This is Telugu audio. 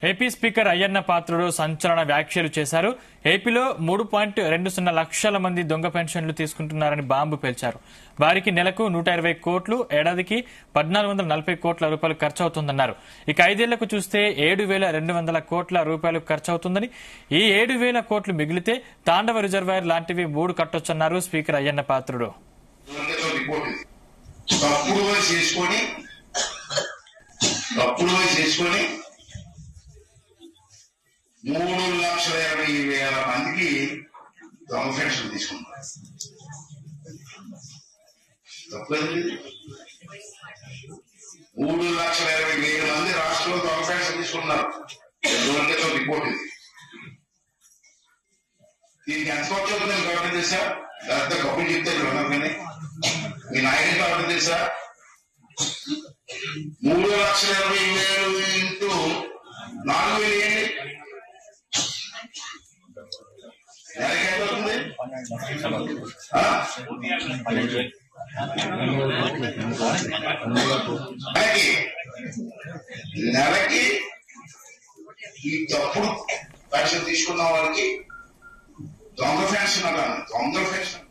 ఏపీ స్పీకర్ అయ్యన్న పాత్రుడు సంచలన వ్యాఖ్యలు చేశారు. ఏపీలో 3.20 లక్షల మంది దొంగ పెన్షన్లు తీసుకుంటున్నారని బాంబు పేల్చారు. వారికి నెలకు 120 కోట్లు, ఏడాదికి 1440 కోట్ల రూపాయలు ఖర్చవుతుందన్నారు. ఇక 5 ఏళ్లకు చూస్తే 7,200 కోట్ల రూపాయలు ఖర్చవుతుందని, ఈ 7,000 కోట్లు మిగిలితే తాండవ రిజర్వాయర్ లాంటివి 3 కట్టొచ్చన్నారు స్పీకర్ అయ్యన్న పాత్రుడు. చేసుకొని 3,20,000 మందికి దొంగ పెన్షన్ తీసుకుంటారు. తప్పలేదు. 3,20,000 మంది రాష్ట్రంలో దొంగ పెన్షన్ తీసుకున్నారు. రిపోర్ట్ ఇది. దీనికి ఎంత ఖర్చు అవుతుంది గవర్నమెంట్ తెలుసా? పెద్ద కప్పులు చెప్తారు కానీ మీ నాయకుడికి గవర్నమెంట్ తెలుసా? 3,20,000 ఇంటూ 4,000 ఏంటి? నెలకి ఈ తప్పుడు పెన్షన్ తీసుకున్న వాళ్ళకి దొంగ పెన్షన్ అలా దొంగ పెన్షన్